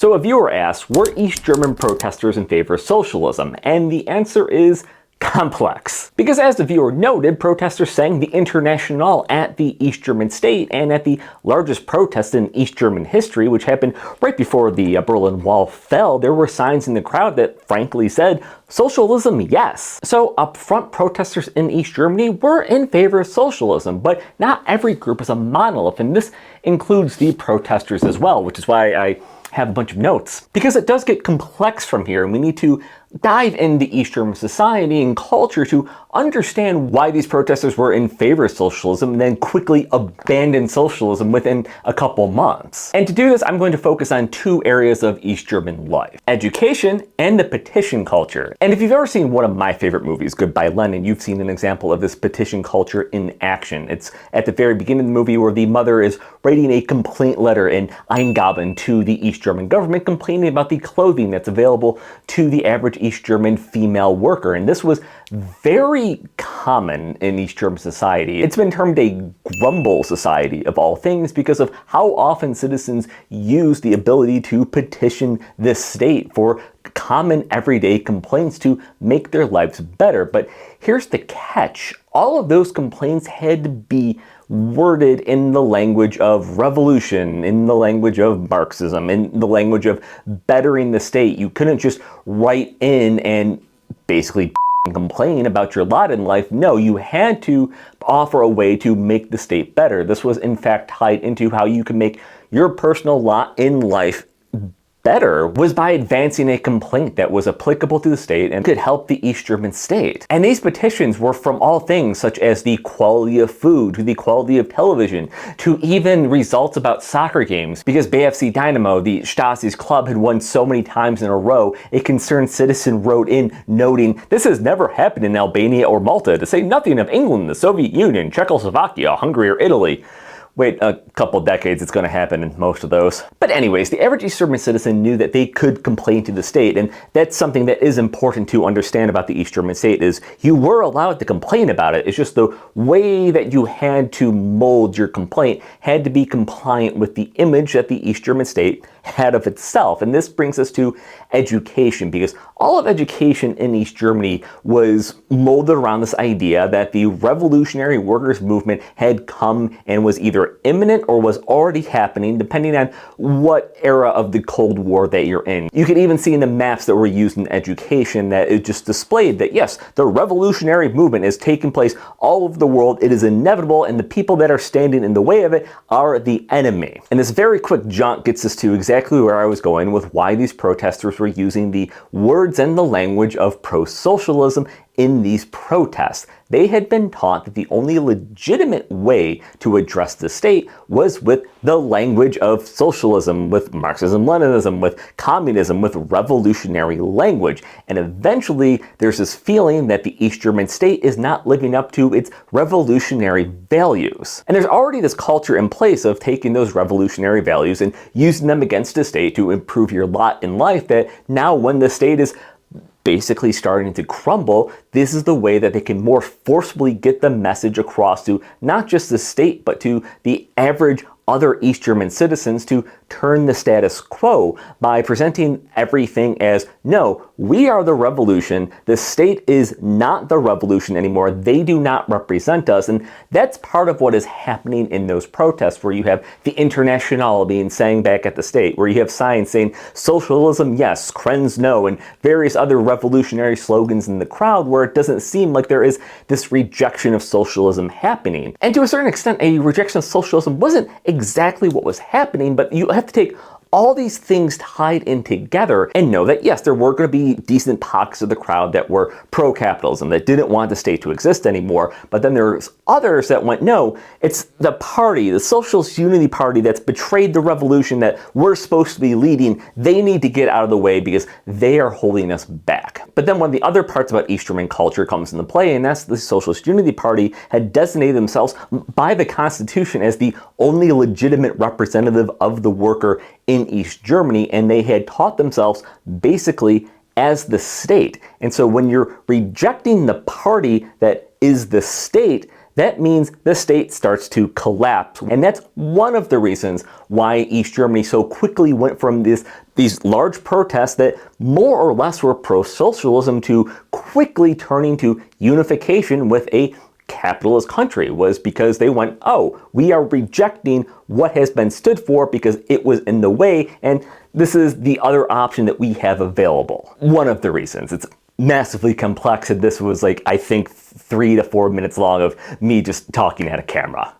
So a viewer asks, were East German protesters in favor of socialism? And the answer is complex. Because as the viewer noted, protesters sang the Internationale at the East German state and at the largest protest in East German history, which happened right before the Berlin Wall fell. There were signs in the crowd that frankly said, Socialism Yes. So up front, protesters in East Germany were in favor of socialism, but not every group is a monolith, and this includes the protesters as well, which is why I have a bunch of notes. Because it does get complex from here, and we need to dive into East German society and culture to understand why these protesters were in favor of socialism and then quickly abandon socialism within a couple months. And to do this, I'm going to focus on two areas of East German life: education and the petition culture. And if you've ever seen one of my favorite movies, Goodbye Lenin, you've seen an example of this petition culture in action. It's at the very beginning of the movie where the mother is writing a complaint letter in Eingaben to the East German government, complaining about the clothing that's available to the average East German female worker. And this was very common in East German society. It's been termed a grumble society of all things because of how often citizens use the ability to petition the state for common everyday complaints to make their lives better. But here's the catch. All of those complaints had to be worded in the language of revolution, in the language of Marxism, in the language of bettering the state. You couldn't just write in and basically complain about your lot in life. No, you had to offer a way to make the state better. This was in fact tied into how you could make your personal lot in life better, was by advancing a complaint that was applicable to the state and could help the East German state. And these petitions were from all things such as the quality of food, to the quality of television, to even results about soccer games. Because BFC Dynamo, the Stasi's club, had won so many times in a row, a concerned citizen wrote in noting, "This has never happened in Albania or Malta, to say nothing of England, the Soviet Union, Czechoslovakia, Hungary, or Italy." Wait a couple decades, it's going to happen in most of those. But anyways, the average East German citizen knew that they could complain to the state, and that's something that is important to understand about the East German state, is you were allowed to complain about it. It's just the way that you had to mold your complaint had to be compliant with the image that the East German state had of itself. And this brings us to education, because all of education in East Germany was molded around this idea that the revolutionary workers' movement had come and was either imminent or was already happening, depending on what era of the Cold War that you're in. You could even see in the maps that were used in education that it just displayed that yes, the revolutionary movement is taking place all over the world, it is inevitable, and the people that are standing in the way of it are the enemy. And this very quick jaunt gets us to exactly where I was going with why these protesters were using the words and the language of pro-socialism in these protests. They had been taught that the only legitimate way to address the state was with the language of socialism, with Marxism-Leninism, with communism, with revolutionary language. And eventually there's this feeling that the East German state is not living up to its revolutionary values. And there's already this culture in place of taking those revolutionary values and using them against the state to improve your lot in life, that now when the state is basically starting to crumble, this is the way that they can more forcibly get the message across to not just the state, but to the average other East German citizens to turn the status quo by presenting everything as, no, we are the revolution, the state is not the revolution anymore, they do not represent us. And that's part of what is happening in those protests, where you have the Internationale being sang back at the state, where you have signs saying socialism yes, Krenz no, and various other revolutionary slogans in the crowd, where it doesn't seem like there is this rejection of socialism happening. And to a certain extent, a rejection of socialism wasn't exactly what was happening, but you have to take all these things tied in together and know that yes, there were going to be decent pockets of the crowd that were pro-capitalism, that didn't want the state to exist anymore, but then there's others that went, no, it's the party, the Socialist Unity Party, that's betrayed the revolution that we're supposed to be leading. They need to get out of the way because they are holding us back. But then one of the other parts about East German culture comes into play, and that's the Socialist Unity Party had designated themselves by the Constitution as the only legitimate representative of the worker in East Germany, and they had taught themselves basically as the state. And so when you're rejecting the party that is the state, that means the state starts to collapse. And that's one of the reasons why East Germany so quickly went from these large protests that more or less were pro-socialism to quickly turning to unification with a capitalist country, was because they went, oh, we are rejecting what has been stood for because it was in the way, and this is the other option that we have available. One of the reasons. It's massively complex, and this was like, I think, 3 to 4 minutes long of me just talking at a camera.